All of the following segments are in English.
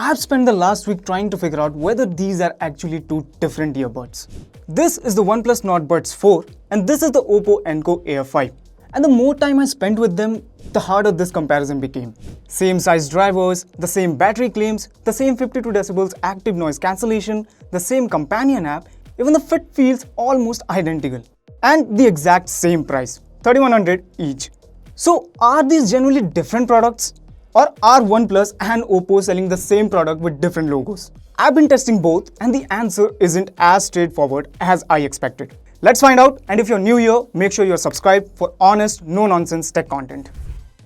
I've spent the last week trying to figure out whether these are actually two different earbuds. This is the OnePlus Nord Buds 4 and this is the Oppo Enco Air5. And the more time I spent with them, the harder this comparison became. Same size drivers, the same battery claims, the same 52 decibels active noise cancellation, the same companion app, even the fit feels almost identical. And the exact same price, $3,100 each. So are these genuinely different products? Or are OnePlus and Oppo selling the same product with different logos? I've been testing both and the answer isn't as straightforward as I expected. Let's find out, and if you're new here, make sure you're subscribed for honest, no-nonsense tech content.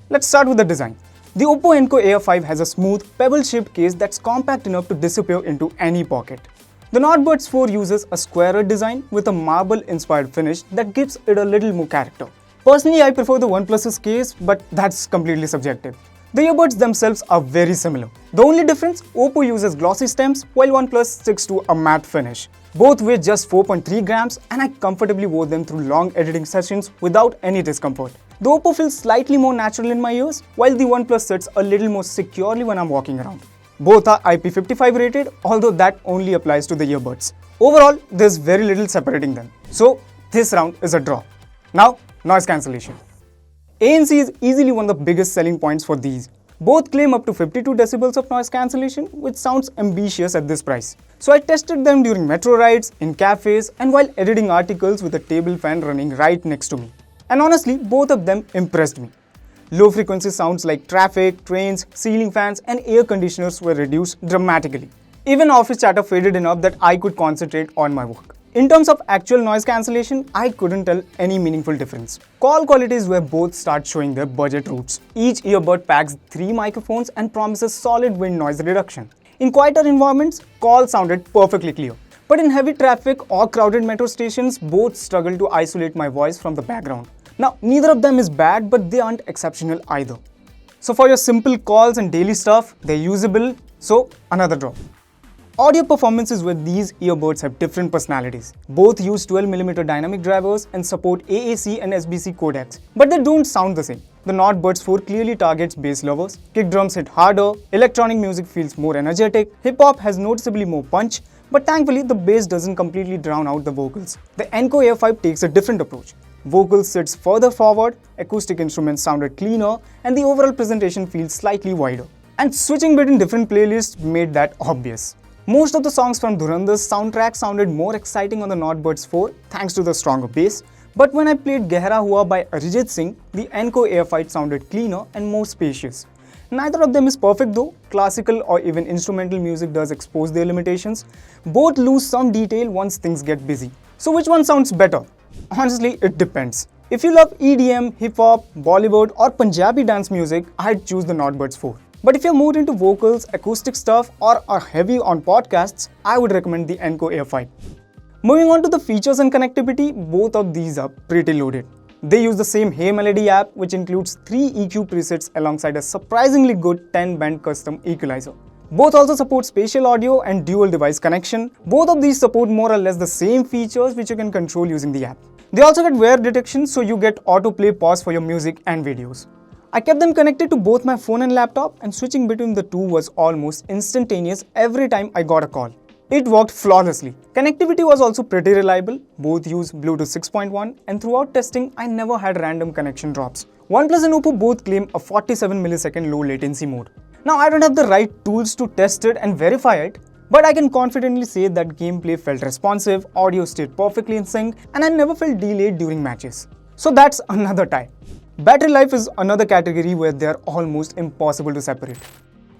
Let's start with the design. The Oppo Enco Air5 has a smooth, pebble-shaped case that's compact enough to disappear into any pocket. The Nord Buds 4 uses a squarer design with a marble-inspired finish that gives it a little more character. Personally, I prefer the OnePlus's case, but that's completely subjective. The earbuds themselves are very similar. The only difference, Oppo uses glossy stems while OnePlus sticks to a matte finish. Both weigh just 4.3 grams and I comfortably wore them through long editing sessions without any discomfort. The Oppo feels slightly more natural in my ears, while the OnePlus sits a little more securely when I'm walking around. Both are IP55 rated, although that only applies to the earbuds. Overall, there's very little separating them. So, this round is a draw. Now, noise cancellation. ANC is easily one of the biggest selling points for these. Both claim up to 52 decibels of noise cancellation, which sounds ambitious at this price. So I tested them during metro rides, in cafes, and while editing articles with a table fan running right next to me. And honestly, both of them impressed me. Low frequency sounds like traffic, trains, ceiling fans, and air conditioners were reduced dramatically. Even office chatter faded enough that I could concentrate on my work. In terms of actual noise cancellation, I couldn't tell any meaningful difference. Call quality is where both start showing their budget roots. Each earbud packs 3 microphones and promises solid wind noise reduction. In quieter environments, calls sounded perfectly clear. But in heavy traffic or crowded metro stations, both struggle to isolate my voice from the background. Now, neither of them is bad, but they aren't exceptional either. So for your simple calls and daily stuff, they're usable, so another draw. Audio performances with these earbuds have different personalities. Both use 12mm dynamic drivers and support AAC and SBC codecs, but they don't sound the same. The Nord Buds 4 clearly targets bass lovers, kick drums hit harder, electronic music feels more energetic, hip-hop has noticeably more punch, but thankfully the bass doesn't completely drown out the vocals. The Enco Air5 takes a different approach. Vocals sits further forward, acoustic instruments sounded cleaner, and the overall presentation feels slightly wider. And switching between different playlists made that obvious. Most of the songs from Dhurandhar's soundtrack sounded more exciting on the Nord Buds 4 thanks to the stronger bass, but when I played Gehra Hua by Arijit Singh, the Enco Air5 sounded cleaner and more spacious. Neither of them is perfect though. Classical or even instrumental music does expose their limitations. Both lose some detail once things get busy. So which one sounds better? Honestly, it depends. If you love EDM, hip-hop, Bollywood or Punjabi dance music, I'd choose the Nord Buds 4. But if you're more into vocals, acoustic stuff or are heavy on podcasts, I would recommend the Enco Air5. Moving on to the features and connectivity, both of these are pretty loaded. They use the same Hey Melody app, which includes 3 EQ presets alongside a surprisingly good 10-band custom equalizer. Both also support spatial audio and dual device connection. Both of these support more or less the same features which you can control using the app. They also get wear detection, so you get autoplay pause for your music and videos. I kept them connected to both my phone and laptop, and switching between the two was almost instantaneous every time I got a call. It worked flawlessly. Connectivity was also pretty reliable. Both use Bluetooth 6.1 and throughout testing, I never had random connection drops. OnePlus and Oppo both claim a 47 millisecond low latency mode. Now I don't have the right tools to test it and verify it, but I can confidently say that gameplay felt responsive, audio stayed perfectly in sync, and I never felt delayed during matches. So that's another tie. Battery life is another category where they are almost impossible to separate.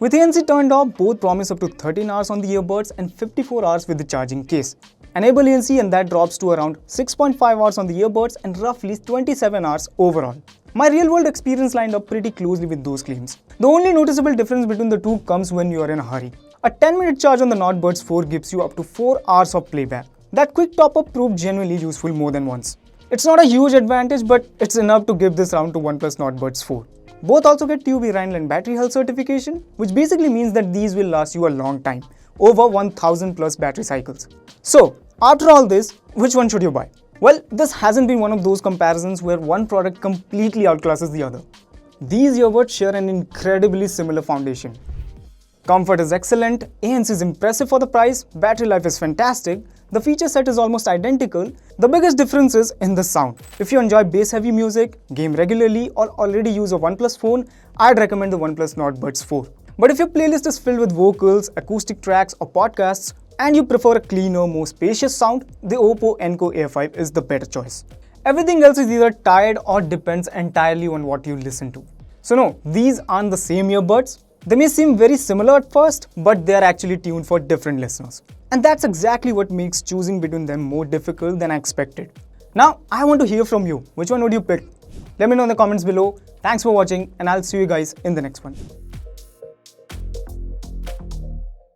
With ANC turned off, both promise up to 13 hours on the earbuds and 54 hours with the charging case. Enable ANC and that drops to around 6.5 hours on the earbuds and roughly 27 hours overall. My real-world experience lined up pretty closely with those claims. The only noticeable difference between the two comes when you are in a hurry. A 10-minute charge on the Nord Buds 4 gives you up to 4 hours of playback. That quick top-up proved genuinely useful more than once. It's not a huge advantage, but it's enough to give this round to OnePlus Nord Buds 4. Both also get TÜV Rheinland battery health certification, which basically means that these will last you a long time, over 1000 plus battery cycles. So, after all this, which one should you buy? Well, this hasn't been one of those comparisons where one product completely outclasses the other. These earbuds share an incredibly similar foundation. Comfort is excellent, ANC is impressive for the price, battery life is fantastic, the feature set is almost identical. The biggest difference is in the sound. If you enjoy bass-heavy music, game regularly, or already use a OnePlus phone, I'd recommend the OnePlus Nord Buds 4. But if your playlist is filled with vocals, acoustic tracks, or podcasts, and you prefer a cleaner, more spacious sound, the Oppo Enco Air5 is the better choice. Everything else is either tied or depends entirely on what you listen to. So no, these aren't the same earbuds. They may seem very similar at first, but they are actually tuned for different listeners. And that's exactly what makes choosing between them more difficult than I expected. Now, I want to hear from you. Which one would you pick? Let me know in the comments below. Thanks for watching, and I'll see you guys in the next one.